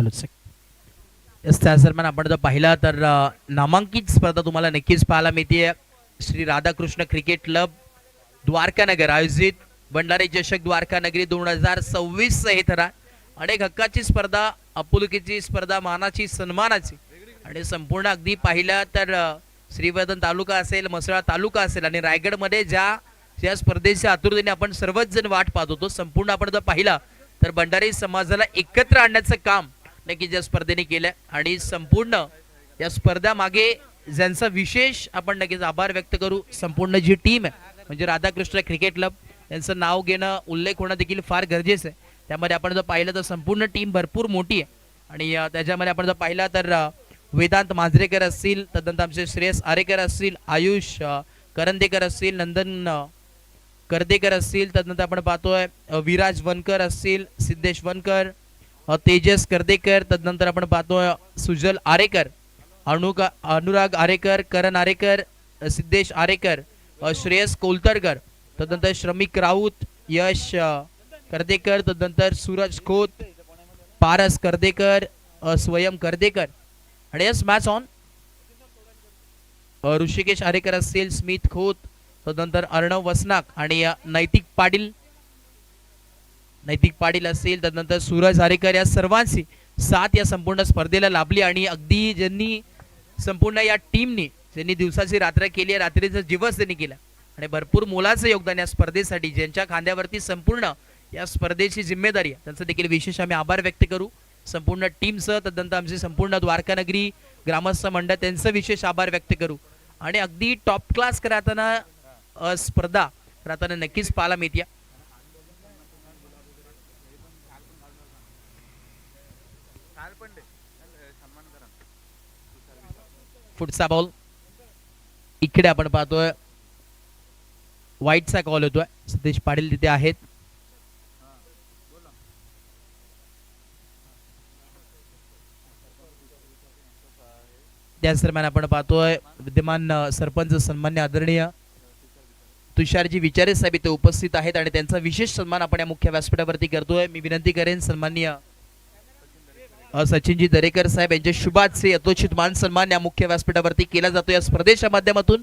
Hello sir. त्याच दरम्यान आपण जर पाहिला तर नामांकित स्पर्धा तुम्हाला नक्कीच पाहायला मिळते. श्री राधाकृष्ण क्रिकेट क्लब द्वारकानगर आयोजित भंडारी चषक द्वारकानगरी 2026 हे ठरा अनेक हक्काची स्पर्धा, आपुलकीची स्पर्धा, मानाची, सन्मानाची आणि संपूर्ण अगदी पाहिलं तर श्रीवर्धन तालुका असेल, म्हसळा तालुका असेल आणि रायगडमध्ये ज्या स्पर्धेच्या आतुरतेने आपण सर्वच जण वाट पाहत होतो, संपूर्ण आपण जर पाहिला तर भंडारी समाजाला एकत्र आणण्याचं काम नक्की ज्या स्पर्धेने केलं आणि संपूर्ण या स्पर्धा मागे ज्यांचा विशेष आपण नक्कीच आभार व्यक्त करू. संपूर्ण जी टीम आहे म्हणजे राधाकृष्ण क्रिकेट क्लब यांचं नाव घेणं, उल्लेख होणं देखील फार गरजेचं आहे. त्यामध्ये आपण जर पाहिलं तर संपूर्ण टीम भरपूर मोठी आहे आणि त्याच्यामध्ये आपण जर पाहिला तर वेदांत मांजरेकर असतील, तदनंतर आमचे श्रेयस आरेकर असतील, आयुष करंदेकर असतील, नंदन करदेकर असतील, तदनंतर आपण पाहतोय विराज वनकर असतील, सिद्धेश वनकर, तेजस करदेकर, तदनंतर आपण पाहतोय सुजल आरेकर, अनुराग आरेकर, करण आरेकर, सिद्धेश आरेकर, श्रेयस कोलतरकर, तदनंतर श्रमिक राऊत, यश करदेकर, तदनंतर सूरज खोत, पारस करदेकर, स्वयं करदेकर आणि yes match on Rishikesh Arekar असतील, स्मित खोत, तदनंतर अर्णव वसनाक आणि नैतिक पाटील असतील, तदनंतर सूरज आरेकर या सर्वांची साथ या संपूर्ण स्पर्धेला लाभली आणि अगदी ज्यांनी संपूर्ण या टीमनी ज्यांनी दिवसाची रात्र केली, रात्रीचा दिवस त्यांनी केला आणि भरपूर मोलाचं योगदान या स्पर्धेसाठी ज्यांच्या खांद्यावरती संपूर्ण या स्पर्धेची जिम्मेदारी त्यांचं देखील विशेष आम्ही आभार व्यक्त करू. संपूर्ण टीमचं, तदनंतर आमचे संपूर्ण द्वारकानगरी ग्रामस्थ मंडळ त्यांचं विशेष आभार व्यक्त करू आणि अगदी टॉप क्लास करताना स्पर्धा करताना नक्कीच पाहायला मिळते. पुढचा बॉल इकडे आपण पाहतोय वाईटचा कॉल होतोय. सतीश पाटील तिथे आहेत. त्याच दरम्यान आपण पाहतोय विद्यमान सरपंच सन्मान्य आदरणीय तुषारजी विचारे साहेब इथे उपस्थित आहेत आणि त्यांचा विशेष सन्मान आपण या मुख्य व्यासपीठावरती करतोय. मी विनंती करेन सन्माननीय सचिनजी दरेकर साहेब यांचे शुभाचे यथोचित मान सन्मान या मुख्य व्यासपीठावरती केला जातो या स्पर्धेच्या माध्यमातून.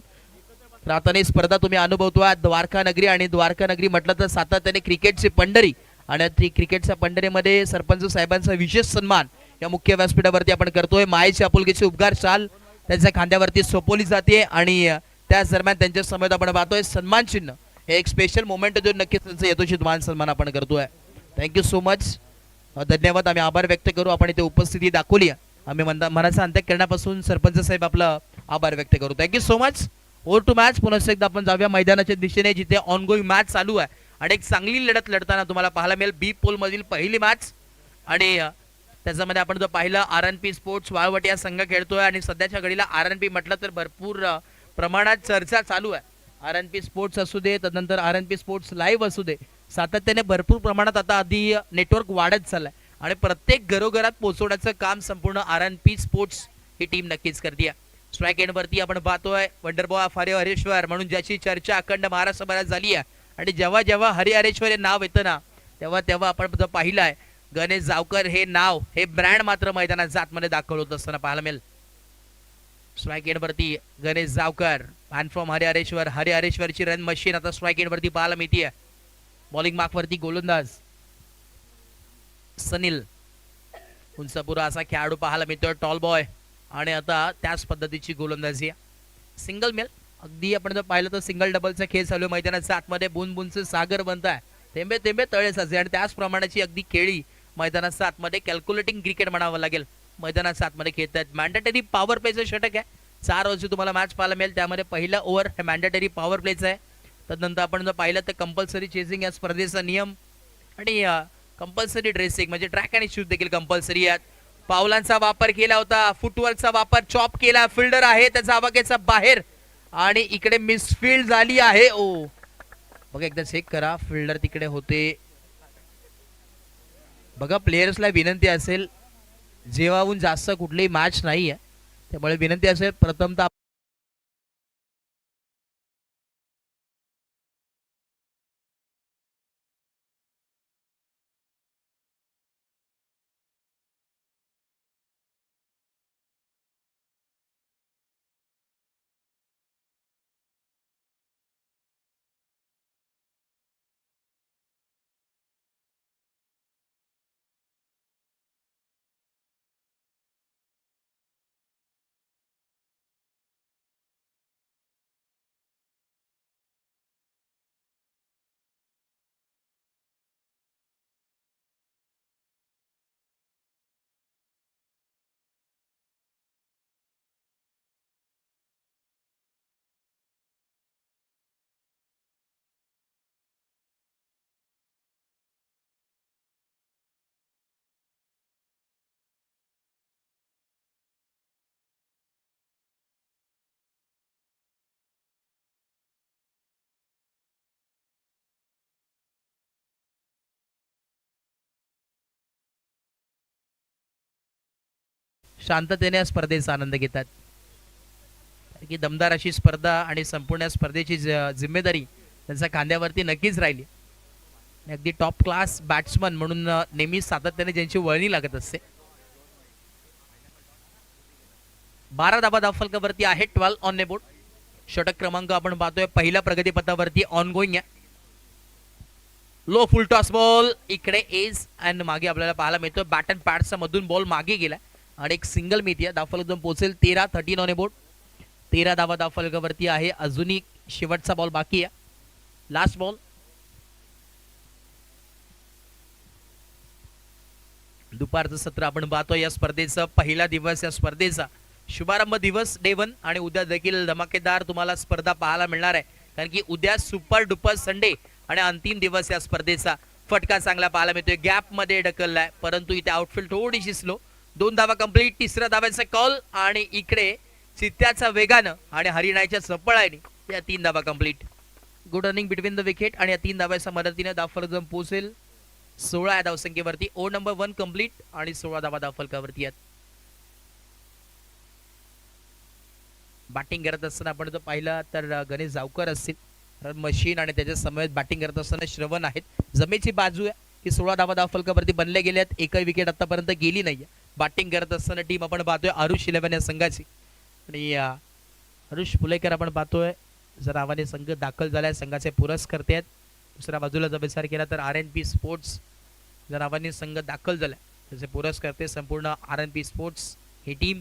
तर आता ही स्पर्धा तुम्ही अनुभवतोय द्वारकानगरी आणि द्वारकानगरी म्हटलं तर सातत्याने क्रिकेटची पंढरी आणि क्रिकेटच्या पंढरीमध्ये सरपंच साहेबांचा विशेष सन्मान या मुख्य व्यासपीठावरती आपण करतोय. मायेची आपुलकीची उपगार शाल त्यांच्या खांद्यावरती सोपवली जाते आणि त्याच दरम्यान त्यांच्या समोर आपण पाहतोय सन्मान चिन्ह हे एक स्पेशल मोमेंट देऊन नक्कीच त्यांचं यथोचित मान सन्मान आपण करतोय. थँक्यू सो मच, धन्यवाद. आम्ही आभार व्यक्त करू, आपण इथे उपस्थिती दाखवली. आम्ही मनाचा अंत्य करण्यापासून सरपंच साहेब आपला आभार व्यक्त करू. Thank you so much. Over to match. पुन्हा एकदा आपण जाऊया मैदानाच्या दिशेने जिथे ऑनगोईंग मॅच चालू आहे आणि एक चांगली लढत लढताना तुम्हाला पाहायला मिळेल. बी पोल मधील पहिली मॅच आणि त्याच्यामध्ये आपण जर पाहिलं RNP स्पोर्ट्स वाळवट या संघ खेळतोय आणि सध्याच्या घडीला RNP म्हटलं तर भरपूर प्रमाणात चर्चा चालू आहे. RNP स्पोर्ट्स असू दे, तदनंतर RNP स्पोर्ट्स लाईव्ह असू दे, सातत्याने भरपूर प्रमाणात आता आधी नेटवर्क वाढत चाललंय आणि प्रत्येक घरोघरात पोहोचवण्याचं काम संपूर्ण RNP स्पोर्ट्स ही टीम नक्कीच करते. स्ट्राईक एंड वरती आपण पाहतोय वंडरबॉय हरी हरेश्वर म्हणून ज्याची चर्चा अखंड महाराष्ट्रभरात झाली आहे आणि जेव्हा जेव्हा हरी हरेश्वर हे नाव येतं ना तेव्हा तेव्हा आपण जर पाहिलं आहे गणेश जावकर हे नाव हे ब्रँड मात्र मैदानात जातमध्ये दाखल होत असताना पाहायला मिळेल. स्ट्राईक एंड वरती गणेश जावकर मॅन फ्रॉम हरी हरेश्वरची रन मशीन आता स्ट्राईक एंड वरती पाहायला मिळते. बॉलिंग मार्क वरती गोलंदाज सनील उंचपुरा असा खेळाडू पाहायला मिळतोय, टॉल बॉय आणि आता त्याच पद्धतीची गोलंदाजी सिंगल मेल. अगदी आपण जर पाहिलं तर सिंगल डबलचा खेळ चालू आहे मैदानाच्या आतमध्ये. बुनबुनचे सागर बनत आहे, थेंबे थेंबे तळे साचे आणि त्याच प्रमाणाची अगदी खेळी मैदानाच्या आतमध्ये कॅल्क्युलेटिंग क्रिकेट म्हणावं लागेल मैदानाच्या आतमध्ये खेळतात. मॅन्डेटरी पॉवर प्लेचं षटक आहे. 4 ओव्हरची तुम्हाला मॅच पाहायला मिळेल. त्यामध्ये पहिला ओव्हर हे मॅन्डेटरी पॉवर प्लेचं आहे. त्यानंतर आपण जर पाहिलं तर कंपल्सरी चेसिंग या स्पर्धेचा नियम आणि कंपल्सरी ड्रेसिंग म्हणजे ट्रॅक आणि शूज देखील कंपल्सरी आहेत. पावलांचा वापर केला होता, फुटवर्कचा वापर, चॉप केला, फिल्डर आहे त्याचा आवाक्याचा बाहेर आणि इकडे मिसफील्ड झाली आहे. ओ बघा एकदा चेक करा, फिल्डर तिकडे होते बघा. प्लेयर्सला विनंती असेल जेव्हाहून जास्त कुठलीही मॅच नाही आहे त्यामुळे विनंती असेल प्रथमतः शांततेने या स्पर्धेचा आनंद घेतात. की दमदार अशी स्पर्धा आणि संपूर्ण स्पर्धेची जिम्मेदारी त्यांच्या खांद्यावरती नक्कीच राहिली. अगदी टॉप क्लास बॅट्समन म्हणून नेहमीच सातत्याने ज्यांची वळणी लागत असते. 12 धावा धावफलकावरती आहे. 12 ऑन बोर्ड. षटक क्रमांक आपण पाहतोय पहिल्या प्रगतीपथावरती ऑन गोईंग आहे. लो फुल टॉस बॉल इकडे एज अँड मागे आपल्याला पाहायला मिळतोय बॅट अँड पॅडचा मधून बॉल मागे गेला आणि एक सिंगल मिळते. धावफलक जाऊन पोहोचेल 13. 13 ऑन बोर्ड. 13 धावा धावफलकावरती आहे. अजूनही शेवटचा बॉल बाकी आहे. Last ball. दुपारचं सत्र आपण पाहतोय या स्पर्धेचा पहिला दिवस, या स्पर्धेचा शुभारंभ दिवस डे 1 आणि उद्या देखील धमाकेदार तुम्हाला स्पर्धा पाहायला मिळणार आहे. कारण की उद्या सुपर डुपर संडे आणि अंतिम दिवस या स्पर्धेचा. फटका चांगला पाहायला मिळतोय. गॅप मध्ये ढकललाय परंतु इथे आउटफील्ड थोडीशी स्लो. 2 धावा कंप्लीट. तिसऱ्या धाव्याचा कॉल आणि इकडे चित्त्याचा वेगानं आणि हरिणाच्या चपळाने या 3 धावा complete. Good running between the wicket आणि या 3 धाव्याच्या मदतीने धावफलक जाऊन पोहोचेल 16 या धावसंख्येवरती. ओ नंबर 1 कंप्लीट आणि 16 धावा धावफलकावरती आहेत. बॅटिंग करत असताना आपण जर पाहिलं तर गणेश जावकर असतील, रन मशीन आणि त्याच्या समवेत बॅटिंग करत असताना श्रवण आहेत. जमेची बाजू आहे की 16 धावा धावफलकावरती बनले गेले आहेत. एकही विकेट आतापर्यंत गेली नाहीये. बॅटिंग करत असताना टीम आपण पाहतोय आरुष 11 या संघाची आणि आरुष फुलेकर आपण पाहतोय जर आव्हाने संघ दाखल झालाय. संघाचे पुरस्कर्ते आहेत. दुसऱ्या बाजूला जर विचार केला तर RNP स्पोर्ट्स जर आव्हाने संघ दाखल झालाय त्याचे पुरस्कर्ते संपूर्ण RNP स्पोर्ट्स ही टीम.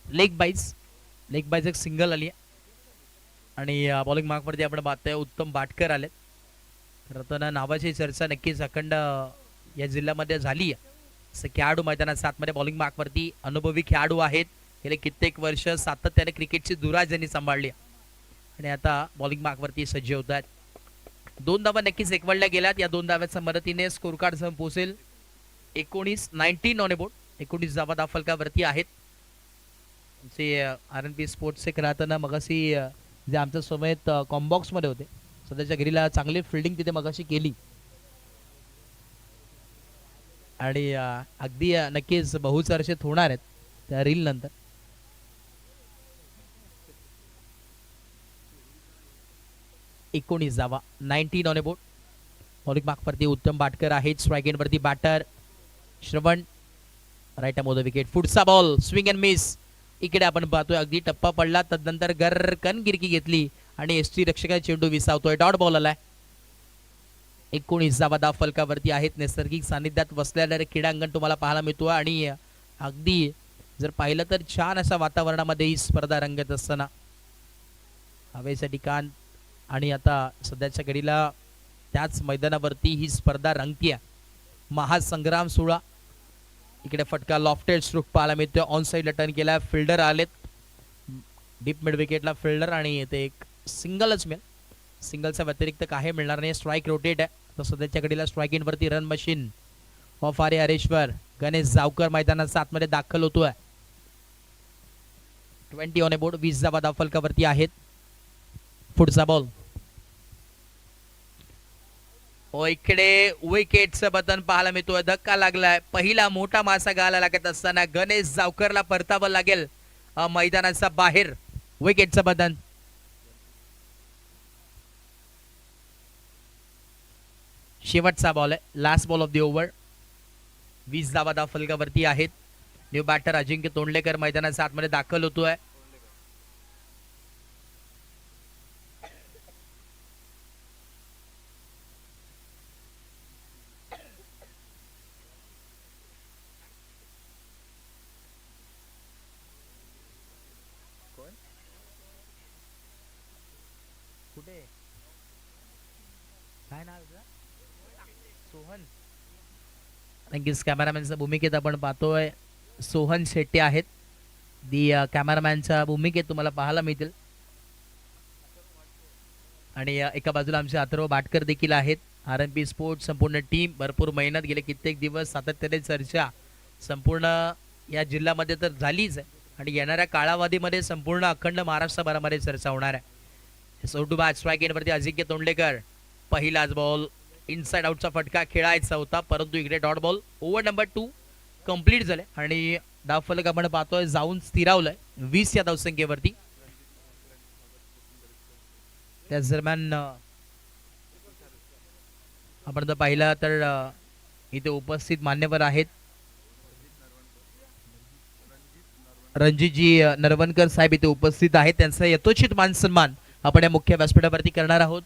लेग बाईज एक सिंगल आली आणि बॉलिंग मार्कवरती आपण पाहतोय उत्तम बाटकर आले. रतन नावाची चर्चा नक्कीच अखंड या जिल्ह्यामध्ये झाली आहे. खेळाडू मैदानात 7 मध्ये बॉलिंग मार्कवरती अनुभवी खेळाडू आहेत. गेले कित्येक वर्ष सातत्याने क्रिकेटची धुरा ज्यांनी सांभाळली आणि आता बॉलिंग मार्कवरती सज्ज होत आहेत. 2 धावा नक्कीच एकवडल्या गेल्यात. या 2 धाव्याच्या मदतीने स्कोर कार्ड सम पोहोचेल 19 ऑन बोर्ड. 19 धावा धावफलकावरती आहेत. RNP स्पोर्ट्सचे खेळताना मगाशी जे आमच्या समेत कॉम्बॉक्स मध्ये होते सध्याच्या घरीला चांगली फिल्डिंग तिथे मगाशी केली आणि अगदी नक्कीच बहुचर्चित होणार आहेत त्या रील नंतर. एकोणीस धावा 19 ऑन बोर्ड. बॉलिंग मार्कवरती उत्तम बाटकर आहेत. स्ट्राईक एंड वरती बॅटर श्रवण राईट मोद विकेट. पुढचा बॉल स्विंग अँड मिस. इकडे आपण पाहतोय अगदी टप्पा पडला तदनंतर गरकन गिरकी घेतली आणि एसटी रक्षका चेंडू विसावतोय. डॉट बॉल आलाय. 19 धावा धावफलकावरती आहेत. नैसर्गिक सानिध्यात वसलेलं क्रीडांगण तुम्हाला पाहायला मिळतो आणि अगदी जर पाहिलं तर छान अशा वातावरणामध्ये ही स्पर्धा रंगत असताना हवेचं ठिकाण आणि आता सध्याच्या घडीला त्याच मैदानावरती ही स्पर्धा रंगतीये. महासंग्राम 16. इकडे फटका लॉफ्टेड स्ट्रोक पाहायला मिळतोय. ऑन साइडला टर्न केला. फिल्डर आलेत डीप मिड विकेटला फिल्डर आणि ते एक सिंगलच मिळेल. सिंगलचा व्यतिरिक्त काही मिळणार नाही. स्ट्राईक रोटेट आहे. तर सध्याच्या घडीला स्ट्राईक इन वरती रन मशीन ऑफ आरे हरेश्वर. गणेश जावकर मैदानात 7 मध्ये दाखल होतोय. 20 ऑन बोर्ड. 20 धावा धावफलकावरती आहेत. पुढचा बॉल हो, इकडे विकेटचं बटन पाहायला मिळतोय. धक्का लागलाय. पहिला मोठा मासा गाला लागत असताना गणेश जावकरला परतावं लागेल मैदानाचा बाहेर. विकेटचं बटन. शेवटचा बॉल आहे, last ball of the over. 20 धावा धाव फलकावरती आहेत. न्यू बॅटर अजिंक्य तोंडलेकर मैदानाच्या आतमध्ये दाखल होतोय. कुठे काय नाव सोहन. नक्कीच कॅमेरामॅनच्या भूमिकेत आपण पाहतोय सोहन शेट्टी आहेत. दी कॅमेरामॅनच्या भूमिकेत तुम्हाला पाहायला मिळतील. आणि एका बाजूला आमचे अथर्व बाटकर देखील आहेत. RNP स्पोर्ट्स संपूर्ण टीम भरपूर मेहनत गेले कित्येक दिवस सातत्याने चर्चा संपूर्ण या जिल्ह्यामध्ये तर झालीच आहे आणि येणाऱ्या कालावधीमध्ये संपूर्ण अखंड महाराष्ट्रभरामध्ये चर्चा होणार आहे. सो टू बॅट स्ट्राईक एंडवरती अजिंक्य तोंडलेकर. पहिलाच बॉल इनसाइड आउटचा फटका खेळायचा होता परंतु इकडे dot ball. Over number 2 complete झाले आणि धावफलक आपण पाहतोय जाऊन स्थिरावलंय 20 या धावसंख्येवरती. त्याच दरम्यान आपण जर पाहिलं तर इथे उपस्थित मान्यवर आहेत रणजितजी नरवणकर साहेब इथे उपस्थित आहेत. त्यांचा यथोचित मान सन्मान आपण या मुख्य व्यासपीठावरती करणार आहोत.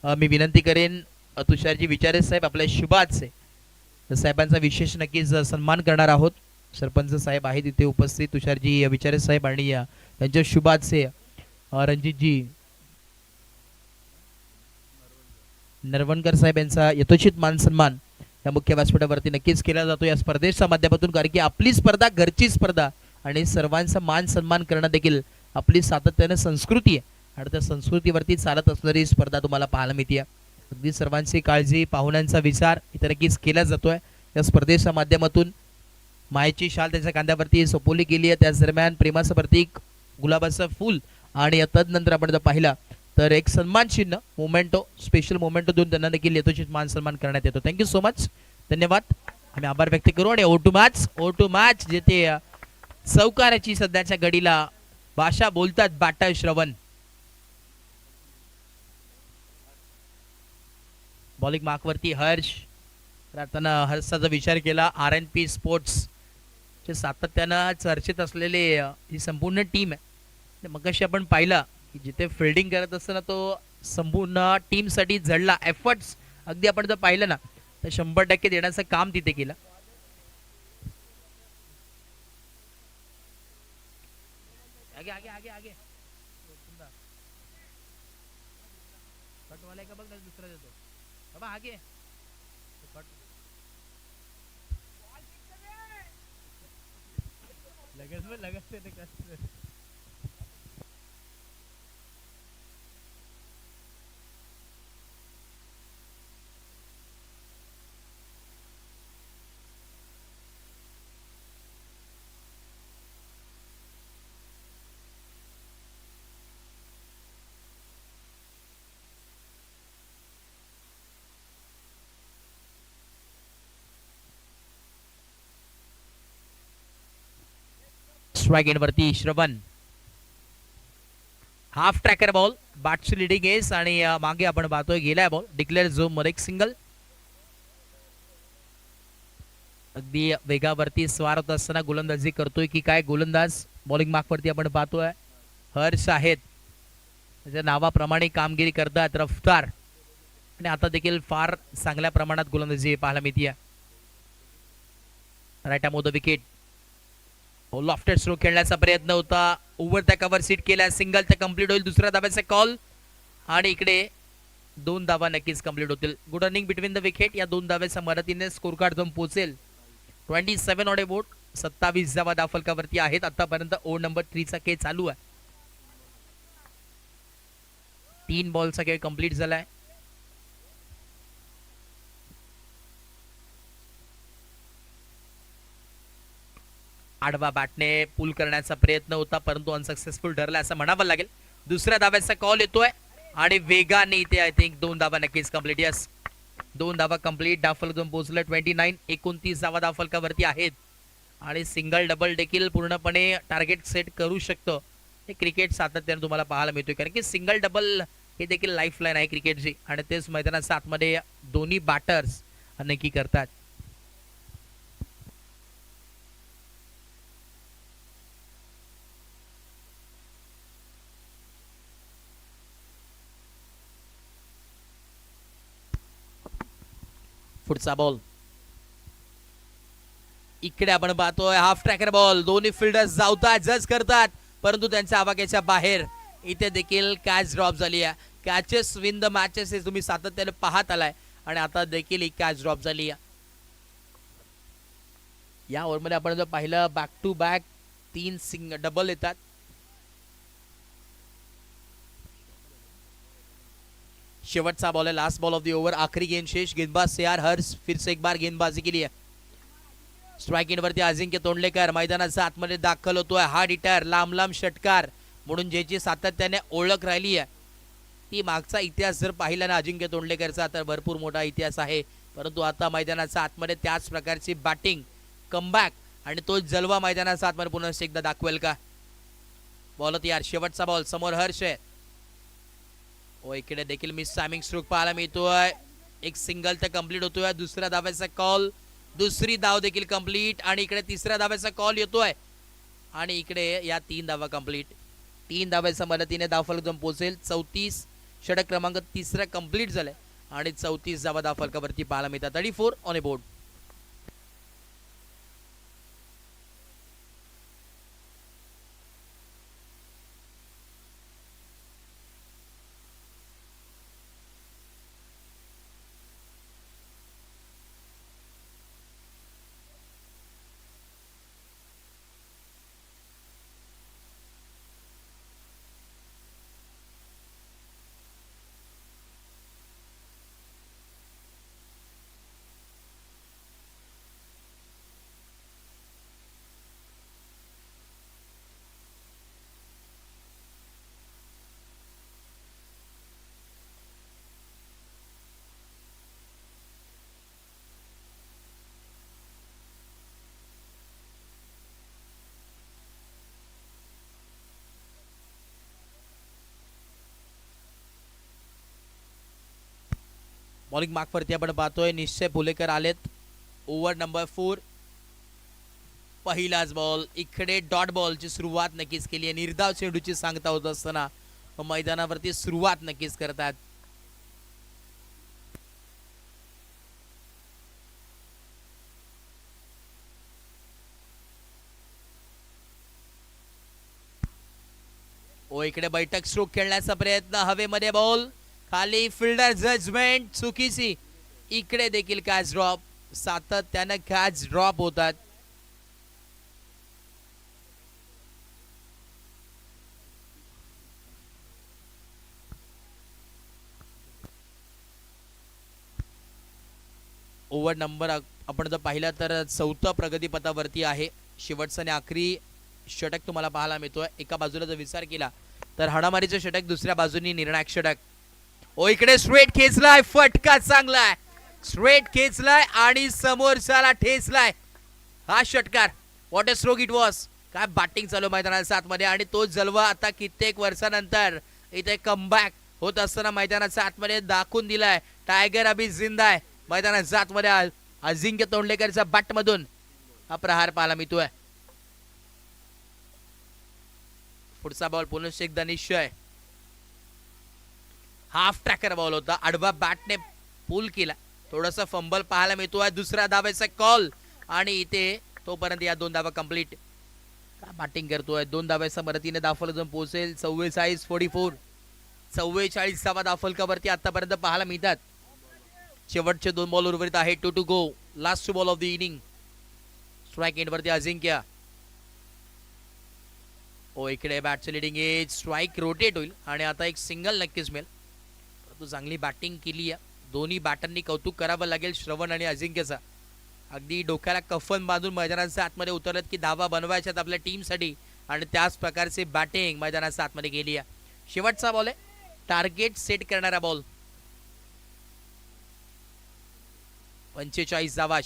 मी विनंती करेन तुषारजी विचारे साहेब आपल्या शुभाचे साहेबांचा विशेष नक्कीच सन्मान करणार आहोत. सरपंच साहेब आहेत इथे उपस्थित तुषारजी विचारे साहेब आणि त्यांच्या शुभाचे रणजितजी नरवणकर साहेब यांचा यथोचित मान सन्मान या मुख्य व्यासपीठावरती नक्कीच केला जातो या स्पर्धेच्या माध्यमातून. कारण की आपली स्पर्धा घरची स्पर्धा आणि सर्वांचा मान सन्मान करणं देखील आपली सातत्याने संस्कृती आहे आणि त्या संस्कृतीवरती चालत असणारी स्पर्धा तुम्हाला पाहायला मिळते. अगदी सर्वांची काळजी पाहुण्यांचा विचार इथे नक्कीच केला जातोय या स्पर्धेच्या माध्यमातून. मायेची शाल त्यांच्या कांद्यावरती सोपवली गेली आहे. त्याच दरम्यान प्रेमाचं प्रतीक गुलाबाचं फूल आणि तदनंतर आपण जर पाहिला तर एक सन्मान चिन्ह मोमेंटो स्पेशल मोमेंटो देऊन त्यांना देखील यथोचित मान सन्मान करण्यात येतो. Thank you so much. धन्यवाद. आम्ही आभार व्यक्त करू. आणि ओ टू मॅच जेथे चौकाराची सध्याच्या घडीला भाषा बोलतात बाटा श्रवण. बॉलिंग मार्कवरती हर्ष. आता हर्षचा विचार केला RNP स्पोर्ट्स चे सातत्यानं चर्चेत असलेले ही संपूर्ण टीम आहे. मगाशी आपण पाहिला की जिथे फिल्डिंग करत असताना तो संपूर्ण टीम साठी झडला. एफर्ट्स अगदी आपण जर पाहिलं ना तर 100% देण्याचं काम तिथे केलं. आगे आगे आगे आगे कट वाला का बघ ना दुसरा देतो बाबा आगे कट लगेच ते कसं. स्ट्राइक एंडवरती श्रवण. हाफ ट्रॅकर बॉल बॅटची लिडिंग एस आणि मागे आपण पाहतोय गेलाय बॉल डिक्लेअर झोन मध्ये एक सिंगल. अगदी वेगावरती स्वार होत असताना गोलंदाजी करतोय की काय गोलंदाज. बॉलिंग मार्कवरती आपण पाहतोय हर्ष आहेत. त्याच्या नावाप्रमाणे कामगिरी करतात रफ्तार आणि आता देखील फार चांगल्या प्रमाणात गोलंदाजी पाहायला मिळते. Right arm off the wicket. Lofted stroke खेळण्याचा प्रयत्न होता. ओव्हर त्या कव्हर सीट केल्या. सिंगल ते कंप्लीट होईल. दुसऱ्या धाब्याचा कॉल आणि इकडे 2 धावा नक्कीच कंप्लीट होतील. Good running between the wicket. या 2 धाव्याच्या मदतीने स्कोर कार्ड जाऊन पोहोचेल 27 ऑन बोर्ड. 27 धावा धावफलकावरती आहेत. आतापर्यंत ओव्हर नंबर 3 चा खेळ चालू आहे. 3 बॉलचा खेळ कंप्लीट झालाय. आडवा बॅटने पुल करण्याचा प्रयत्न होता परंतु अनसक्सेसफुल ठरला असं म्हणावं लागेल. दुसऱ्या धाव्याचा कॉल येतोय आणि वेगाने इथे आय थिंक 2 धावा नक्कीच कंप्लीट. यस 2 धावा कंप्लीट, धावफलक पोहोचलं 29, 29 धावा धावफलकावरती आहेत आणि सिंगल डबल देखील पूर्णपणे टार्गेट सेट करू शकतं हे क्रिकेट सातत्याने तुम्हाला पाहायला मिळतोय, कारण की सिंगल डबल हे देखील लाईफ लाईन आहे क्रिकेटची आणि तेच मैदानाच्या आतमध्ये दोन्ही बॅटर्स नक्की करतात. पुढचा बॉल इकडे आपण पाहतोय हाफ ट्रॅकर बॉल, दोन्ही फिल्डर्स धावतात, जज करतात, परंतु त्यांच्या आवाक्याच्या बाहेर. इथे देखील कॅच ड्रॉप झाली आहे. कॅचेस विन द मॅचेस हे तुम्ही सातत्याने पाहत आलाय आणि आता देखील ही कॅच ड्रॉप झाली आहे. या ओव्हरमध्ये आपण जर पाहिलं बॅक टू बॅक 3 डबल येतात. शेवटचा बॉल है, last ball of the over, आखिरी गेंद शेष. गेंदबाज से यार हर्ष फिर से एक बार गेंदबाजी के लिए. स्ट्राइक एंडवरती अजिंक्य तोंडलेकर मैदानाच्या आतमध्ये दाखल होतोय. हार्ड हिटर, लांब लांब षटकार म्हणून ज्याची सातत्याने ओळख राहिली आहे ती मागचा इतिहास जर पाहिला ना अजिंक्य तोंडलेकरचा तर भरपूर मोठा इतिहास आहे, परंतु आता मैदानाच्या आतमध्ये त्याच प्रकारची बॅटिंग, कमबॅक आणि तो जलवा मैदानाच्या आतमध्ये पुन्हा एकदा दाखवेल का. बॉल यार, शेवटचा बॉल, समोर हर्ष आहे. ओ इकडे देखील मिस टायमिंग स्ट्रोक पाहायला मिळतोय. एक सिंगल तर कंप्लीट होतोय, दुसऱ्या धाव्याचा कॉल, दुसरी धाव देखील कंप्लीट आणि इकडे तिसऱ्या धाव्याचा कॉल येतोय आणि इकडे या 3 धावा कंप्लीट. 3 धाव्याच्या मदतीने धावफलक पोहोचेल. 34 षटक क्रमांक तिसरा कंप्लीट झालाय आणि 34 धावा धावफलकावरती पाहायला मिळतात. 34 ऑन ए बोर्ड. बॉलिंग मार्कवरती आपण पाहतोय निश्चय पुलेकर आलेत. ओव्हर नंबर 4, पहिलाच बॉल. इकडे डॉट बॉलची सुरुवात नक्कीच केली आहे. निर्धाव चेंडूची सांगता होत असताना मैदानावरती सुरुवात नक्कीच करतात. ओ इकडे बैठक स्ट्रोक खेळण्याचा प्रयत्न, हवेमध्ये बॉल, खाली फिल्डर जजमेंट चुकीची. इकडे देखील कॅच ड्रॉप, सातत्याने कॅच ड्रॉप होतात. ओव्हर नंबर आपण जर पाहिला तर 4थं प्रगतीपथावरती आहे. शेवटचं आणि आखरी षटक तुम्हाला पाहायला मिळतोय. एका बाजूला जर विचार केला तर हाणामारीचं षटक, दुसऱ्या बाजूनी निर्णायक षटक. ओ इकडे स्ट्रेट खेचलाय, फटका चांगलाय, स्ट्रेट खेचलाय आणि समोरच्याला ठेचलाय. हा षटकार, what a stroke it was. काय बॅटिंग चालू मैदानाच्या आतमध्ये आणि तो जलवा आता कित्येक वर्षानंतर इथे कमबॅक होत असताना मैदानाच्या आतमध्ये दाखवून दिलाय. टायगर अभी जिंदा आहे. मैदानाच्या आतमध्ये अजिंक्य तोंडलेकरच्या बॅट मधून हा प्रहार पाहायला मिळतोय. पुढचा बॉल पुन्हा एकदा निश्चय. हाफ ट्रॅकर बॉल होता, आडवा बॅटने पुल केला, थोडासा फंबल पाहायला मिळतोय. दुसऱ्या धावेचा कॉल आणि इथे तोपर्यंत या 2 धावा कंप्लीट. का बॅटिंग करतोय. 2 धाव्याच्या मदतीने धावफलक जाऊन पोहोचेल. 44-44, 44 धावा धावफलकावरती आतापर्यंत पाहायला मिळतात. शेवटचे 2 बॉल उर्वरित आहे. 2 to go, last ball of the inning. Strike end वरती अजिंक्य. ओ इकडे बॅटचं लिडिंग एज, स्ट्राइक रोटेट होईल आणि आता एक सिंगल नक्कीच मिळेल. परंतु चांगली बॅटिंग केली आहे. दोन्ही बॅटरनी कौतुक करावं लागेल श्रवण आणि अजिंक्यचा. अगदी डोक्याला कफन बांधून मैदानाच्या आतमध्ये उतरलेत की धावा बनवायच्यात आपल्या टीमसाठी आणि त्याच प्रकारचे बॅटिंग मैदानाच्या आतमध्ये गेली आहे. शेवटचा बॉल आहे, टार्गेट सेट करणारा बॉल. 45 धावा.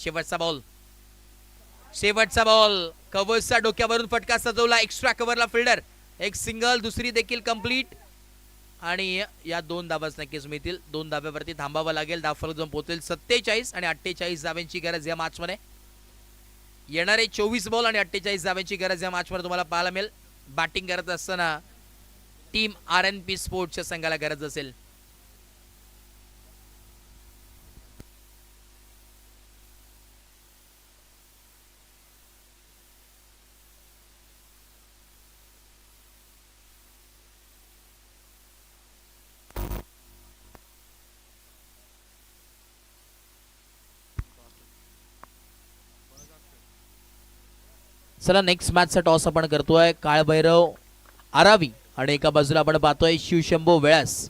शेवटचा बॉल कव्हर्सच्या डोक्यावरून फटका सजवला. एक्स्ट्रा कव्हरला फिल्डर. एक सिंगल, दुसरी देखील कंप्लीट आणि या 2 धावाच नक्कीच मिळतील. 2 धाव्यावरती थांबावं लागेल. धावफलक जाऊन पोहोचेल 47 आणि 48 धाव्यांची गरज या मॅचमध्ये. येणारे 24 बॉल आणि 48 धाव्यांची गरज या मॅचमध्ये तुम्हाला पाहायला मिळेल. बॅटिंग करत असताना टीम RNP स्पोर्ट्सच्या संघाला गरज असेल. चला नेक्स्ट मॅचचा टॉस आपण करतोय. काळभैरव आरावी आणि एका बाजूला आपण पाहतोय शिवशंभो वेळास.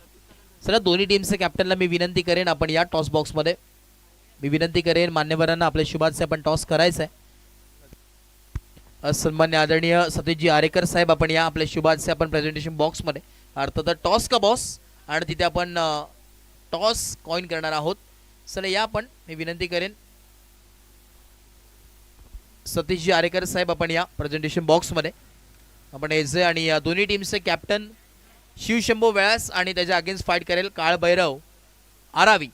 चला दोन्ही टीमचे कॅप्टनला मी विनंती करेन आपण या टॉस बॉक्समध्ये मी विनंती करेन मान्यवरांना आपल्या शुभाचे आपण टॉस करायचा आहे. सन्मान्य आदरणीय सतीशजी आरेकर साहेब आपण या आपल्या शुभाचे आपण प्रेझेंटेशन बॉक्समध्ये अर्थात टॉस का बॉस आणि तिथे आपण टॉस कॉइन करणार आहोत. चला या आपण मी विनंती करेन सतीशजी आरेकर साहेब आपण या प्रेझेंटेशन बॉक्समध्ये आपण यायचे आणि दोन्ही टीमचे कॅप्टन शिवशंभो व्यास आणि त्याच्या अगेन्स्ट फाईट करेल काळभैरव आरावी.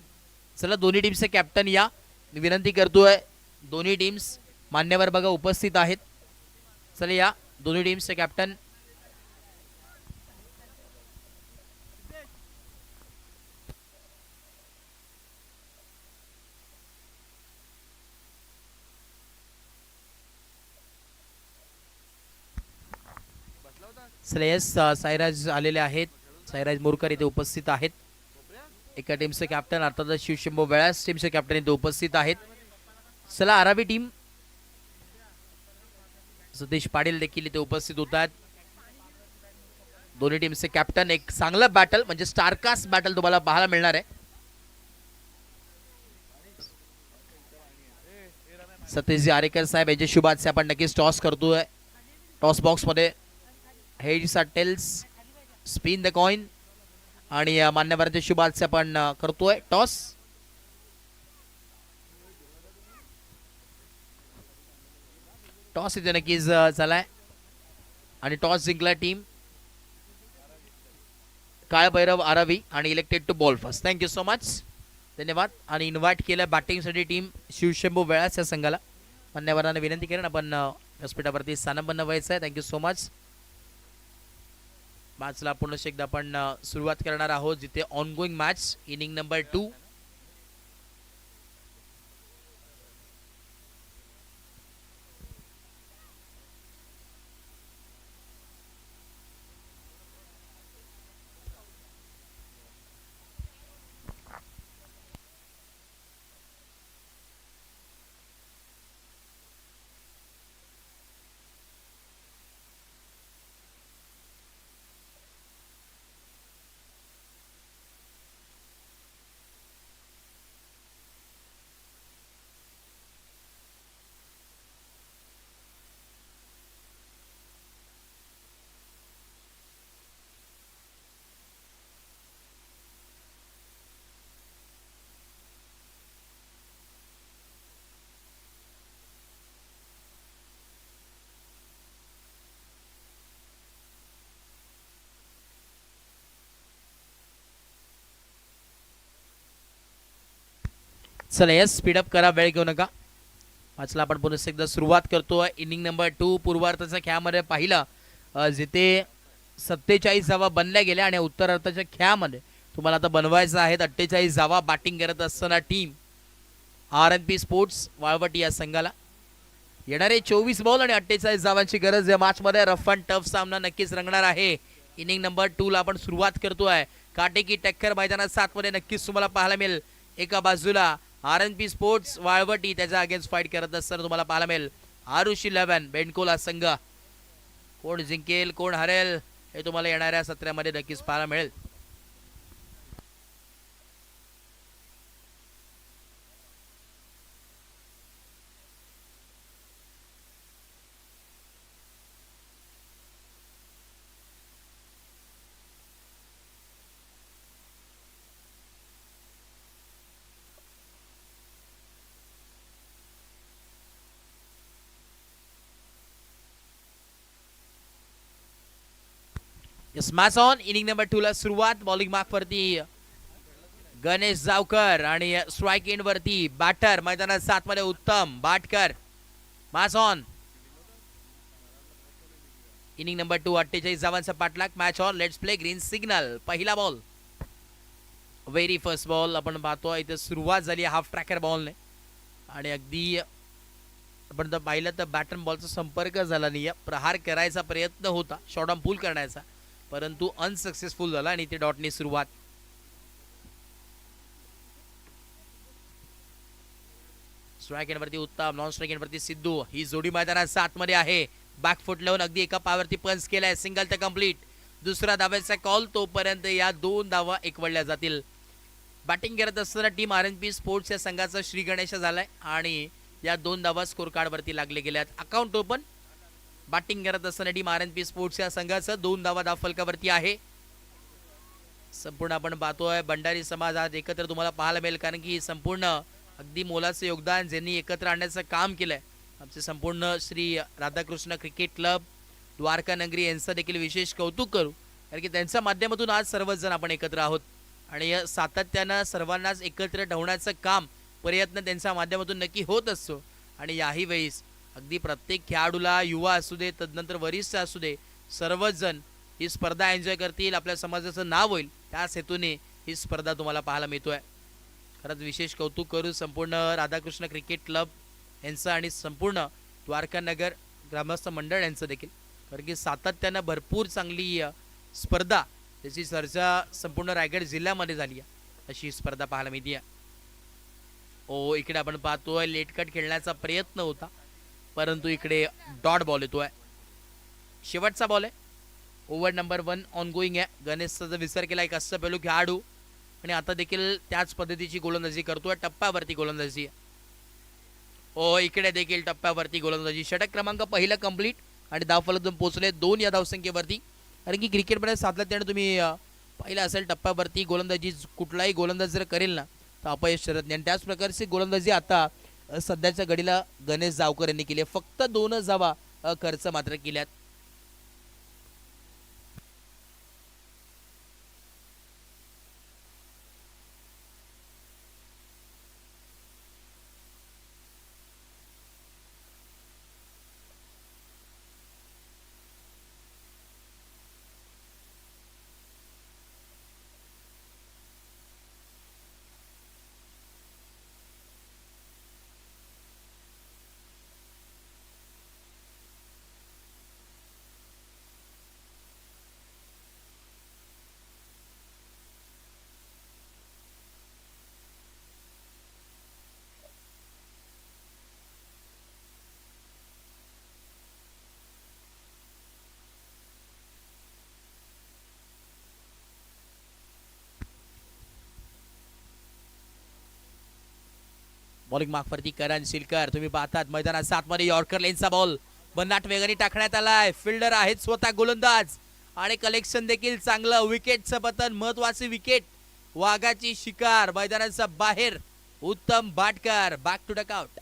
चला दोन्ही टीमचे कॅप्टन या विनंती करतोय. दोन्ही टीम्स मान्यवर बघा उपस्थित आहेत. चला या दोन्ही टीमचे कॅप्टन श्रेयस साईराज आलेले आहेत. साईराज मोरकर इथे उपस्थित आहेत. एका टीमचे कॅप्टन अर्थात शिवशंभो वेळास टीमचे कॅप्टन इथे उपस्थित आहेत. चला आरावी टीम सतीश पाटील देखील इथे उपस्थित होतात. दोन्ही टीमचे कॅप्टन एक चांगलं बॅटल म्हणजे स्टारकास्ट बॅटल तुम्हाला पाहायला मिळणार आहे. सतीशजी आरेकर साहेब याचे शुभाचे आपण नक्कीच टॉस करतोय. टॉस बॉक्स मध्ये heads or tails spin the coin आणि मान्यवरांच्या शुभाचे आपण करतोय टॉस. टॉस इथे नक्कीच झालाय आणि टॉस जिंकला टीम काळभैरव आरावी आणि elected to bowl first. Thank you so much. धन्यवाद. आणि इन्व्हाइट केलं बॅटिंगसाठी टीम शिवशंभो वेळास या संघाला. मान्यवरांना विनंती करेन आपण व्यासपीठावरती स्थानबद्ध व्हायचं आहे. Thank you so much. मॅचला पुन्हा एकदा आपण सुरुवात करणार आहोत जिथे ऑनगोइंग मॅच इनिंग नंबर 2. चला यस स्पीडअप करा, वेळ घेऊ नका. मॅचला आपण पुन्हा एकदा सुरुवात करतोय. इनिंग नंबर 2 पूर्वार्धाच्या खेळामध्ये पाहिलं जिथे 47 धावा बनल्या गेल्या आणि उत्तरार्धाच्या खेळामध्ये तुम्हाला आता बनवायचं आहेत 48 धावा. बॅटिंग करत असताना टीम RNP स्पोर्ट्स वाळवटी या संघाला येणारे 24 बॉल आणि 48 धावांची गरज या मॅचमध्ये. रफ अँड टफ सामना नक्कीच रंगणार आहे. इनिंग नंबर 2 ला आपण सुरुवात करतोय. काटेकी टक्कर मैदानात 7 मध्ये नक्कीच तुम्हाला पाहायला मिळेल. एका बाजूला RNP स्पोर्ट्स वाळवटी त्याच्या अगेन्स्ट फाईट करत असताना तुम्हाला पाहायला मिळेल आरुष 11 बेंडकोला संघ. कोण जिंकेल कोण हरेल हे तुम्हाला येणाऱ्या सत्रामध्ये नक्कीच पाहायला मिळेल. Smash on. इनिंग नंबर 2 ला सुरुवात. बॉलिंग मार्क वरती गणेश जावकर आणि स्ट्राईक एंड वरती बॅटर मैदानात 7 मध्ये Uttam Batkar. Match on. Inning number 2 48 धावांचा पाठलाग. Match on. Let's play. Green signal. पहिला बॉल. व्हेरी फर्स्ट बॉल आपण पाहतो इथे सुरुवात झाली हाफ ट्रॅकर बॉलने आणि अगदी आपण जर पाहिलं तर बॅट अँड बॉलचा संपर्क झाला नाही. प्रहार करायचा प्रयत्न होता शॉर्ट ऑन पूल करण्याचा परंतु अनसक्सेसफुल झाला आणि इथे डॉटने सुरुवात. स्ट्राईक एंड वरती उत्तम. नॉन स्ट्राईक एंड वरती सिद्धू. ही जोडी मैदानात 7 मध्ये आहे. बॅकफुट लावून अगदी एका पायावरती पंच केलाय. सिंगल तर कंप्लीट. दुसरा धावाचा कॉल. तोपर्यंत या 2 धावा एकवडल्या जातील. बॅटिंग करत असताना टीम RNP स्पोर्ट्स या संघाचा श्री गणेश झालाय आणि या 2 धावा स्कोर कार्ड वरती लागले गेल्यात. Account open. बॅटिंग करत असताना टीम RNP स्पोर्ट्स या संघाचा 2 धावा धावफलकावरती आहे. संपूर्ण आपण पाहतोय भंडारी समाज आज एकत्र तुम्हाला पाहायला मिळेल कारण की संपूर्ण अगदी मोलाचं योगदान ज्यांनी एकत्र आणण्याचं काम केलंय आमचे संपूर्ण श्री राधाकृष्ण क्रिकेट क्लब द्वारका नगरी यांचं देखील विशेष कौतुक करू कारण की त्यांच्या माध्यमातून आज सर्वच जण आपण एकत्र आहोत आणि सातत्यानं सर्वांनाच एकत्र ठेवण्याचं काम प्रयत्न त्यांच्या माध्यमातून नक्की होत असतो आणि याही वेळेस अगदी प्रत्येक खेळाडूला युवा असू दे तदनंतर वरिष्ठ असू दे सर्वच जण ही स्पर्धा एन्जॉय करतील आपल्या समाजाचं नाव होईल त्याच हेतूने ही स्पर्धा तुम्हाला पाहायला मिळतोय. खरंच विशेष कौतुक करू संपूर्ण राधाकृष्ण क्रिकेट क्लब यांचं आणि संपूर्ण द्वारका नगर ग्रामस्थ मंडळ यांचं देखील कारण की सातत्यानं भरपूर चांगली स्पर्धा त्याची चर्चा संपूर्ण रायगड जिल्ह्यामध्ये झाली आहे अशी स्पर्धा पाहायला मिळते. ओ इकडे आपण पाहतोय लेट कट खेळण्याचा प्रयत्न होता परंतु इकडे डॉट बॉल येतोय. शेवटचा बॉल आहे. ओव्हर नंबर 1 ऑन गोईंग आहे. गणेशचा जर विचार केला एक अष्टपैलू खेळाडू आणि आता देखील त्याच पद्धतीची गोलंदाजी करतोय. टप्प्यावरती गोलंदाजी. ओ इकडे देखील टप्प्यावरती गोलंदाजी. षटक क्रमांक पहिला कंप्लीट आणि धावफलकातून पोहोचले 2 या धावसंख्येवरती कारण की क्रिकेटमध्ये सातत्याने तुम्ही पाहिलं असेल टप्प्यावरती गोलंदाजी कुठलाही गोलंदाज जर करेल ना तर अपयश ठरत नाही आणि त्याच प्रकारची गोलंदाजी आता सध्याच्या घडीला गणेश जावकर यांनी केली. फक्त 2 धावा खर्च मात्र केल्यात. बॉलिंग मार्कवरती करण शिलकर. तुम्ही पाहतात मैदानात 7 मध्ये यॉर्कर लेनचा बॉल भन्नाट वेगाने टाकण्यात आलाय. फिल्डर आहेत स्वतः गोलंदाज आणि कलेक्शन देखील चांगलं. विकेटचं पतन महत्वाची विकेट. वाघाची शिकार मैदानाच्या बाहेर. Uttam Batkar. Back to dugout.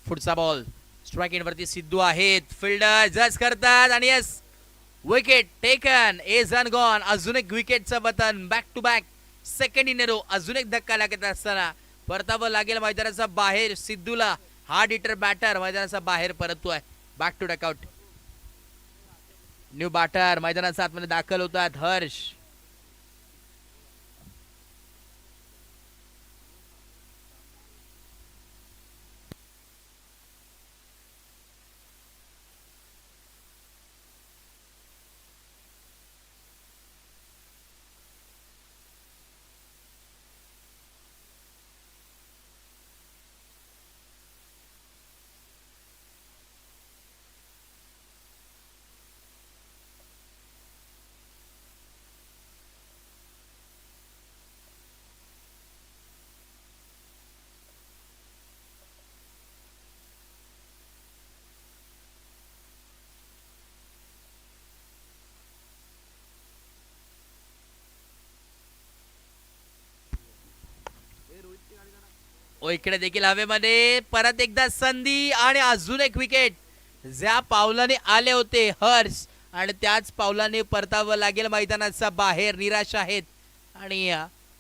पुढचा बॉल स्ट्राईक एंड वरती सिद्धू आहेत. फिल्डर जज करतात आणि yes wicket taken. Edge and gone. अजून एक विकेटचं button. Back to back second in row. अजून एक धक्का लागत असताना परतावं लागेल मैदानाचा बाहेर. सिद्धूला हार्ड हिटर बॅटर मैदानाचा बाहेर परततोय. Back to dugout. New batter मैदानाच्या आतमध्ये दाखल होतात. हर्ष इकडे देखील हवेमध्ये परत एकदा संधी आणि अजून एक विकेट. ज्या पावलाने आले होते हर्ष आणि त्याच पावलाने परतावं लागेल मैदानाचा बाहेर. निराश आहेत आणि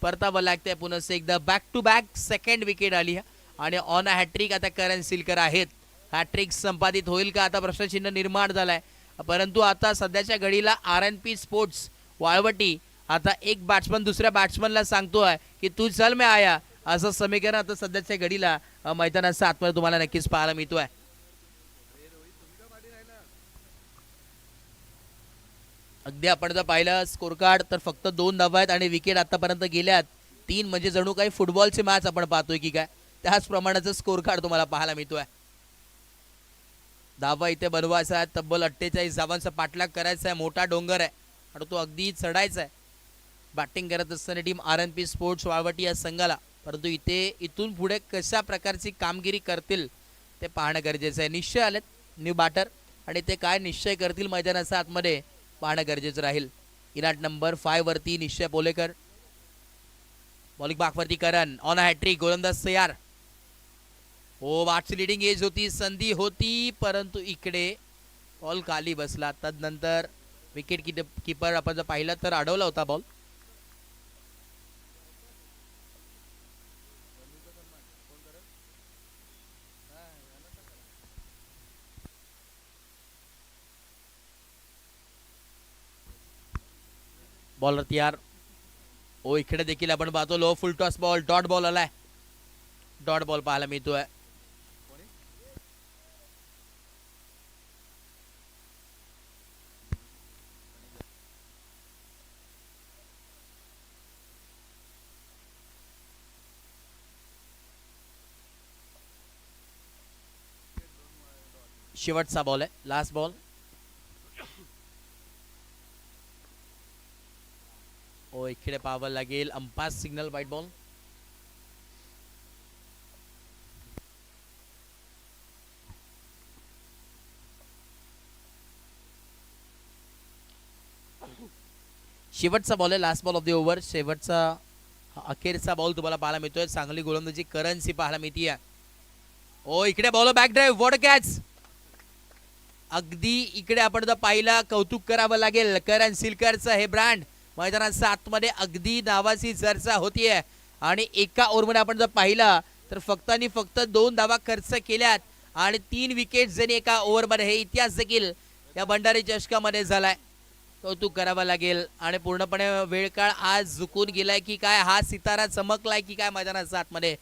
परतावं लागतंय पुन्हा एकदा. Back to back second wicket आली आणि ऑन हॅट्रिक आता करण सिलकर आहेत. हॅट्रिक संपादित होईल का आता प्रश्नचिन्ह निर्माण झालाय. परंतु आता सध्याच्या घडीला RNP स्पोर्ट्स वाळवटी आता एक बॅट्समन दुसऱ्या बॅट्समनला सांगतोय की तू चल मी आया, असं समीकरण आता सध्याच्या घडीला मैदानाच्या आतमध्ये तुम्हाला नक्कीच पाहायला मिळतोय. अगदी आपण जर पाहिलं स्कोर कार्ड तर फक्त 2 धावा आहेत आणि विकेट आतापर्यंत गेल्यात 3. म्हणजे जणू काही फुटबॉलची मॅच आपण पाहतोय की काय, त्याच प्रमाणाचं स्कोर कार्ड तुम्हाला पाहायला मिळतोय. धावा इथे बनवायचा आहे, तब्बल 48 धावांचा पाठलाग करायचा आहे. मोठा डोंगर आहे आणि तो अगदी चढायचा आहे बॅटिंग करत असताना टीम RNP स्पोर्ट्स वाळवटी या संघाला. परंतु इथून पुढे कशा प्रकारची कामगिरी करतील ते पाहणं गरजेचं आहे. निश्चय आलेत न्यू बॅटर आणि ते काय निश्चय करतील मैदानाच्या आतमध्ये पाहणं गरजेचं राहील. इनाट नंबर 5 वरती निश्चय Polekar, bowling बाकवरती Karan, on hat trick, गोलंदाज तयार. वाटची लिडिंग एज होती, संधी होती, परंतु इकडे बॉल खाली बसला. तदनंतर विकेट कीपर आपण जर पाहिलं तर अडवला होता बॉल. बॉलर तयार. इकडे देखील आपण पाहतो लो फुल टॉस बॉल, डॉट बॉल आलाय. डॉट बॉल पाहायला मिळतोय. शेवटचा बॉल आहे, लास्ट बॉल. इकडे पाहावं लागेल अंपायर सिग्नल, व्हाईट बॉल. शेवटचा बॉल आहे, last ball of the over. शेवटचा अखेरचा बॉल तुम्हाला पाहायला मिळतोय. चांगली गोलंदाजी करन्सी पाहायला मिळतीये. इकडे ball back drive, what catch. अगदी इकडे आपण जर पाहिला कौतुक करावं लागेल करण सिलकरचं. हे ब्रँड मैदानाच्या आतमध्ये अगदी नावाची चर्चा होतीये आणि एका ओव्हरमध्ये आपण जर पाहिला तर फक्त आणि फक्त 2 धावा खर्च केल्यात आणि 3 विकेट जरी एका ओव्हरमध्ये. हे इतिहास देखील या भंडारी चषकामध्ये झालाय. कौतुक करावं लागेल आणि पूर्णपणे वेळ काळ आज झुकून गेलाय की काय, हा सितारा चमकलाय की काय मैदानाच्या आतमध्ये.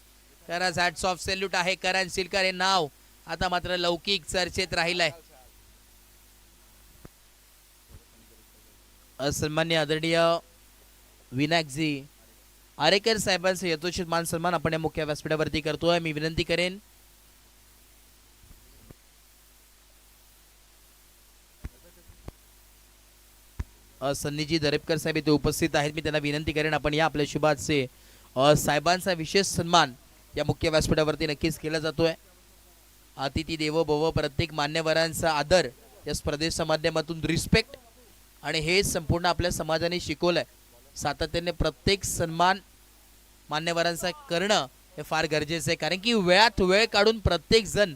खरंच हॅट्स ऑफ सॅल्यूट आहे. करण सिलकर हे नाव आता मात्र लौकिक चर्चेत राहिलंय. सन्मान्य आदरणीय विनायकजी आरेकर साहेबांचे यथोचित मान सन्मान आपण या मुख्य व्यासपीठावरती करतोय. मी विनंती करेन सन्नीजी दरेपकर साहेब इथे उपस्थित आहेत. मी त्यांना विनंती करेन आपण या आपल्या शुभाचे साहेबांचा विशेष सन्मान या मुख्य व्यासपीठावरती नक्कीच केला जातोय. अतिथी देवो भव, प्रत्येक मान्यवरांचा आदर या स्पर्धेच्या माध्यमातून रिस्पेक्ट आणि हे संपूर्ण आपल्या समाजाने शिकवलंय. सातत्याने प्रत्येक सन्मान मान्यवरांचा करणं हे फार गरजेचं आहे. कारण की वेळात वेळ काढून प्रत्येक जण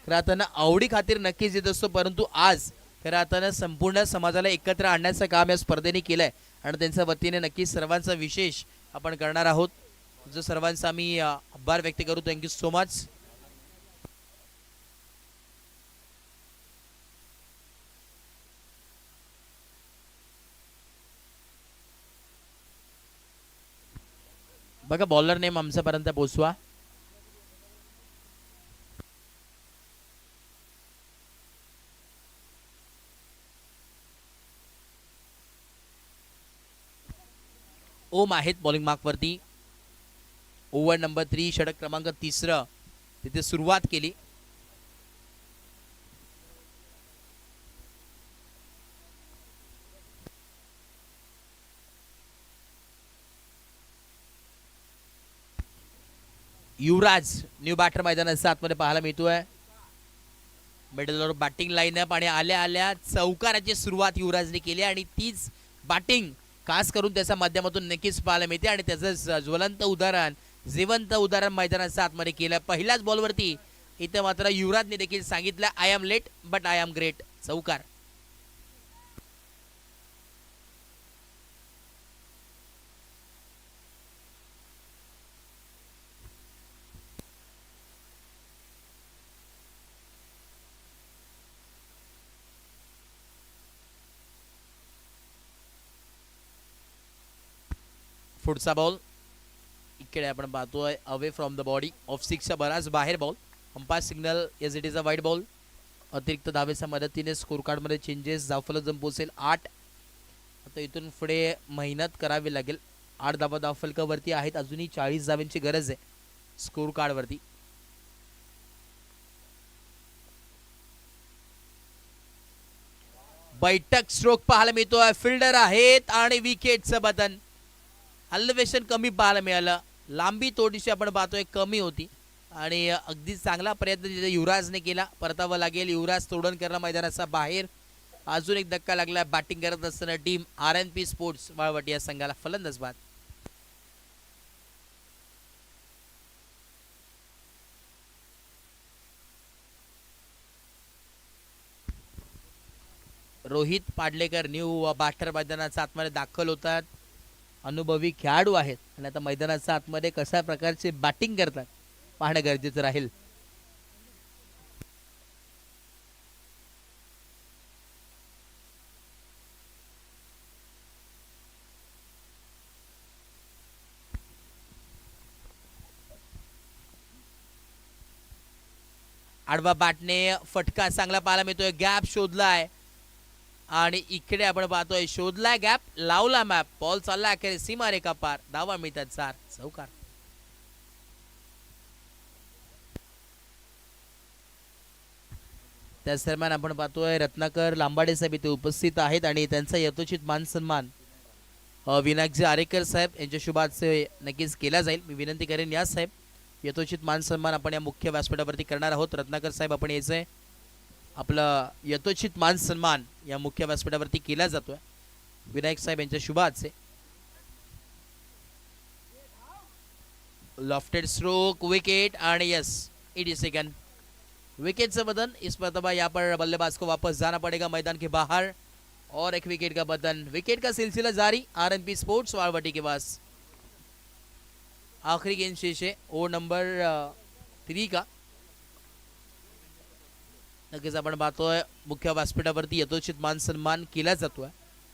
खरं आवडी खातीर नक्कीच येत असतो. परंतु आज खरं संपूर्ण समाजाला एकत्र आणण्याचं काम या स्पर्धेने केलंय आणि त्यांच्या वतीने नक्कीच सर्वांचा विशेष आपण करणार आहोत. जो सर्वांचा आम्ही आभार व्यक्त करू. Thank you so much. बघा बॉलर नेम आमच्यापर्यंत पोहोचवा. ओम आहेत बॉलिंग मार्क वरती. ओव्हर नंबर 3, षटक क्रमांक 3 तिथे सुरुवात केली. युवराज न्यू बॅटर मैदानाच्या आतमध्ये पाहायला मिळतोय. मिडल ऑर्डर बॅटिंग लाईनअप आणि आल्या आल्या चौकाराची सुरुवात युवराजने केली आणि तीच बॅटिंग खास करून त्याच्या माध्यमातून नक्कीच पाहायला मिळते आणि त्याचं ज्वलंत उदाहरण जिवंत उदाहरण मैदानाच्या आतमध्ये केलं. पहिल्याच बॉलवरती इथं मात्र युवराजने देखील सांगितलं I am late but I am great. चौकार. पुढचा बॉल इकडे आपण पाहतोय away from the body off सिक्सच्या बराच बाहेर ball. Umpire signal as it is a wide ball. अतिरिक्त धावेच्या मदतीने स्कोर कार्डमध्ये चेंजेस. धावफलक पोहोचेल 8. आता इथून पुढे मेहनत करावी लागेल. 8 धावा धावफलकावरती आहेत. अजूनही 40 धाव्यांची गरज आहे स्कोर कार्डवरती. बैठक स्ट्रोक पाहायला मिळतोय. फिल्डर आहेत आणि विकेटचं बटन. हल्लवेशन कमी पाहायला मिळालं. लांबी थोडीशी आपण पाहतोय कमी होती आणि अगदी चांगला प्रयत्न तिथे युवराजने केला. परतावं लागेल. युवराज तोडण करणं मैदानाचा बाहेर. अजून एक धक्का लागला बॅटिंग करत असताना टीम RNP स्पोर्ट्स वाळवट या संघाला. फलंदाज बाद. रोहित पाडलेकर न्यू बाटर मैदानाच्या आतमध्ये दाखल होतात. अनुभवी खेळाडू आहेत आणि आता मैदानाच्या आतमध्ये कशा प्रकारचे बॅटिंग करतात पाहणं गरजेचं राहील. आडवा बॅटने फटका चांगला पाहायला मिळतोय. गॅप शोधलाय आणि इकडे आपण पाहतोय शोधलाय गॅप, लावला मॅप. बॉल चालला अखेर सीमारेखा पार. धावा मिळतात 4. चौकार. त्याच दरम्यान आपण पाहतोय रत्नाकर लांबाडे साहेब इथे उपस्थित आहेत आणि त्यांचा यथोचित मान सन्मान विनायकजी आरेकर साहेब यांच्या शुभाचे नक्कीच केला जाईल. मी विनंती करेन या साहेब यथोचित मान सन्मान आपण या मुख्य व्यासपीठावरती करणार आहोत. रत्नाकर साहेब आपण यायचंय. आपला यथोचित मान सन्मान या मुख्य व्यासपीठावरती केला जातोय विनायक साहेब यांच्या शुभाचे. लॉफ्टेड स्ट्रोक विकेट आणि yes it is second. Wicket से बदन. इस मरतबा यहाँ पर बल्लेबाज को वापस जाना पड़ेगा मैदान के बाहर और एक विकेट का बदन. विकेट का सिलसिला जारी RNP स्पोर्ट्स वाळवटी के पास. आखिरी गेंद शेष है ओवर नंबर 3 का. नक्कीच आपण पाहतोय मुख्य व्यासपीठावरती यथोचित मान सन्मान केला जातोय.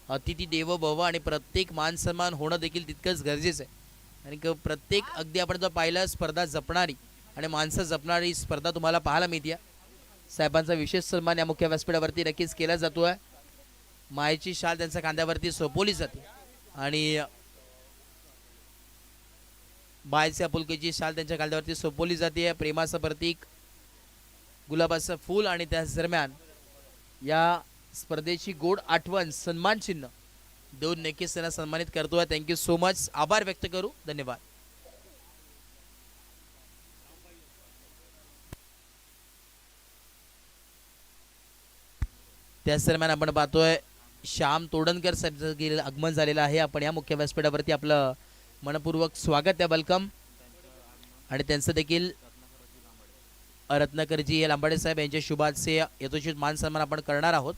अतिथी देवो भव आणि प्रत्येक मान सन्मान होणं देखील तितकंच गरजेचं आहे. आणि प्रत्येक अगदी आपण जर पाहिलं स्पर्धा जपणारी आणि माणसं जपणारी स्पर्धा तुम्हाला पाहायला मिळते. साहेबांचा विशेष सन्मान या मुख्य व्यासपीठावरती नक्कीच केला जातोय. मायेची शाल त्यांच्या खांद्यावरती सोपवली जाते आणि मायेच्या आपुलकीची शाल त्यांच्या खांद्यावरती सोपवली जाते. प्रेमाचं प्रतीक गुलाबाचं फूल आणि त्याच दरम्यान या स्पर्धेची गोड आठवण सन्मान चिन्ह देऊन नक्कीच त्यांना सन्मानित करतोय. Thank you so much. आभार व्यक्त करू. धन्यवाद. त्याच दरम्यान आपण पाहतोय श्याम तोडणकर साहेब आगमन झालेलं आहे. आपण या मुख्य व्यासपीठावरती आपलं मनपूर्वक स्वागत आहे. वेलकम. आणि त्यांचं देखील रत्नाकरजी लांबाडे साहेब यांच्या शुभाचे यथोचित मान सन्मान आपण करणार आहोत.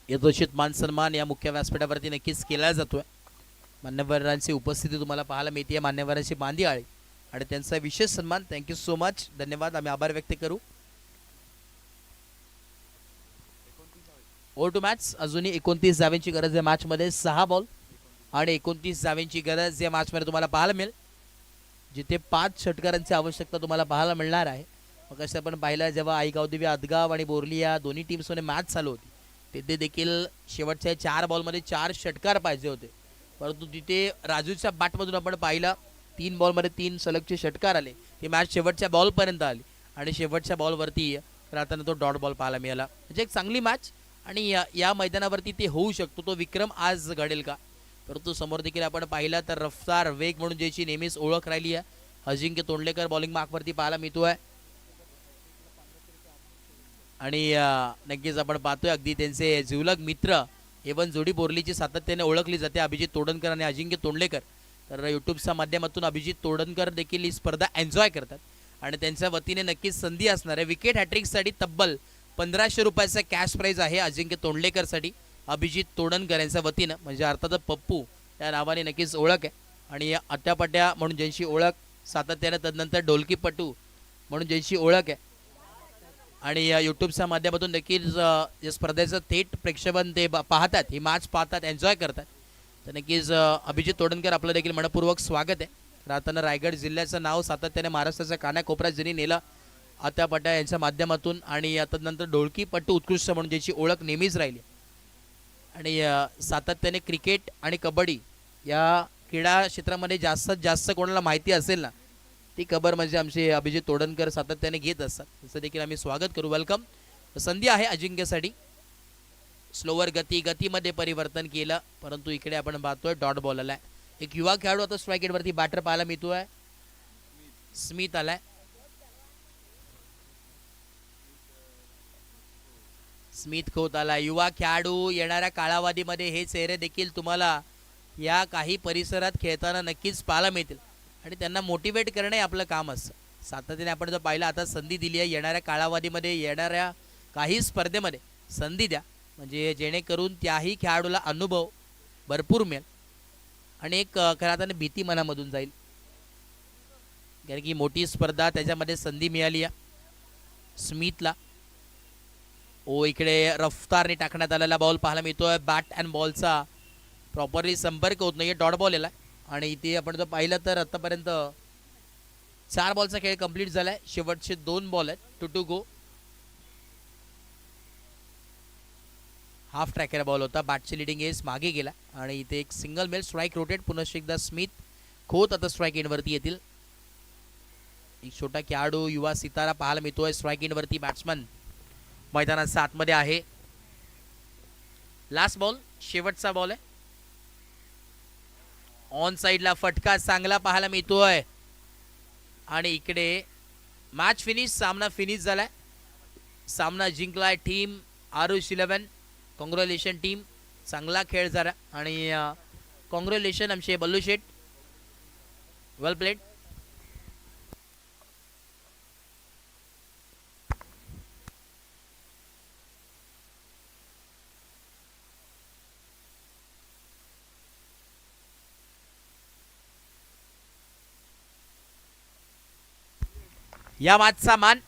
यथोचित मान सन्मान या मुख्य व्यासपीठावरती नक्कीच केला जातोय. मान्यवरांची उपस्थिती तुम्हाला पाहायला मिळते. मान्यवरांची बांधी आळी आणि त्यांचा विशेष सन्मान. Thank you so much. धन्यवाद. आम्ही आभार व्यक्त करू. Over to match. अजूनही 29 धाव्यांची गरज आहे मॅचमध्ये. 6 बॉल आणि 29 धाव्यांची गरज या मॅचमध्ये तुम्हाला पाहायला मिळेल, जिथे 5 षटकारांची आवश्यकता तुम्हाला पाहायला मिळणार आहे. मग असं आपण पाहिलं जेव्हा आईगावदेवी आदगाव आणि बोरली या दोन्ही टीम्समध्ये मॅच चालू होती तिथे देखील शेवटच्या 4 बॉलमध्ये 4 षटकार पाहिजे होते, परंतु तिथे राजूच्या बॅटमधून आपण पाहिलं 3 बॉलमध्ये 3 सलगचे षटकार आले. ती मॅच शेवटच्या बॉलपर्यंत आली आणि शेवटच्या बॉलवरती राहताना तो डॉट बॉल पाहायला मिळाला. म्हणजे एक चांगली मॅच आणि या मैदानावरती ते होऊ शकतो, तो विक्रम आज घडेल का? परंतु समोर देखील आपण पाहिलं तर रफ्तार वेग म्हणून ज्याची नेहमीच ओळख राहिली आहे, अजिंक्य तोंडलेकर बॉलिंग मार्कवरती पाहायला मिळतोय. आणि नक्कीच आपण पाहतोय अगदी त्यांचे जिवलग मित्र एवन जोडी बोरलीची सातत्याने ओळखली जाते, अभिजित तोडणकर आणि अजिंक्य तोंडलेकर. तर यूट्यूबच्या माध्यमातून अभिजित तोडणकर देखील ही स्पर्धा एन्जॉय करतात आणि त्यांच्या वतीने नक्कीच संधी असणार आहे. विकेट हॅट्रिकसाठी तब्बल 1500 रुपयाचा कॅश प्राईज आहे अजिंक्य तोंडलेकरसाठी अभिजित तोडणकर यांच्या वतीनं, म्हणजे अर्थातच पप्पू या नावाने नक्कीच ओळख आहे. आणि अट्यापट्या म्हणून ज्यांची ओळख सातत्याने, तदनंतर ढोलकीपटू म्हणून ज्यांची ओळख आहे आणि यूट्यूबच्या माध्यमातून देखील या स्पर्धेचं थेट प्रेक्षेपण ते पाहतात, ही मॅच पाहतात, एन्जॉय करतात. तर नक्कीच अभिजित तोडणकर आपलं देखील मनपूर्वक स्वागत आहे. राहताना रायगड जिल्ह्याचं नाव सातत्याने महाराष्ट्राच्या कानाकोपऱ्यात ज्यांनी नेलं आत्यापाट्या यांच्या माध्यमातून आणि तदनंतर ढोलकीपटू उत्कृष्ट म्हणून ज्याची ओळख नेहमीच राहिली. आणि सातत्याने क्रिकेट आणि कबड्डी या क्रीडा क्षेत्रामध्ये जास्तीत जास्त कोणाला माहिती असेल ना, ती खबर म्हणजे आमचे अभिजित तोडणकर सातत्याने घेत असतात. तसं देखील आम्ही स्वागत करू, वेलकम. संधी आहे अजिंक्यसाठी. स्लोवर गतीमध्ये परिवर्तन केलं, परंतु इकडे आपण पाहतोय डॉट बॉल आलाय. एक युवा खेळाडू आता स्ट्राईक रेटवरती बॅटर पाहायला मिळतोय, स्मिथ आलाय. स्मिथ खोत आला, युवा खेळाडू. येणाऱ्या कालावधीमध्ये हे चेहरे देखील तुम्हाला या काही परिसरात खेळताना नक्कीच पाहायला मिळतील आणि त्यांना मोटिवेट करणे आपलं काम असतं. सातत्याने आपण जर पाहिलं, आता संधी दिली आहे, येणाऱ्या कालावधीमध्ये येणाऱ्या काही स्पर्धेमध्ये संधी द्या, म्हणजे जेणेकरून त्याही खेळाडूला अनुभव भरपूर मिळेल आणि एक खरं आता भीती मनामधून जाईल, कारण की मोठी स्पर्धा त्याच्यामध्ये संधी मिळाली आहे स्मिथला. इकडे रफ्तारने टाकण्यात आलेला बॉल पाहायला मिळतोय. बॅट अँड बॉलचा प्रॉपरली संपर्क होत नाही, डॉट बॉल आला आणि इथे आपण जर पाहिलं तर आतापर्यंत 4 बॉलचा खेळ कंप्लीट झालाय. शेवटचे 2 बॉल आहेत, 2 to go. Half tracker ball होता, बॅटची लिडिंग एज मागे गेला आणि इथे एक सिंगल मेल स्ट्राईक रोटेट. पुन्हा एकदा स्मिथ खोत आता स्ट्राईक इनवरती येतील. एक छोटा खेळाडू युवा सितारा पाहायला मिळतोय स्ट्राईक इनवरती. बॅट्समन मैदानात 7 मध्ये आहे. लास्ट बॉल, शेवटचा बॉल आहे. ऑन साइडला फटका चांगला पाहायला मिळतोय आणि इकडे मॅच फिनिश, सामना फिनिश झालाय. सामना जिंकलाय टीम आरुष 11. कॉंग्रॅच्युलेशन टीम, चांगला खेळ झाला आणि कॉंग्रॅच्युलेशन आमचे बल्लू शेठ, वेल प्लेड. या मॅचचा मान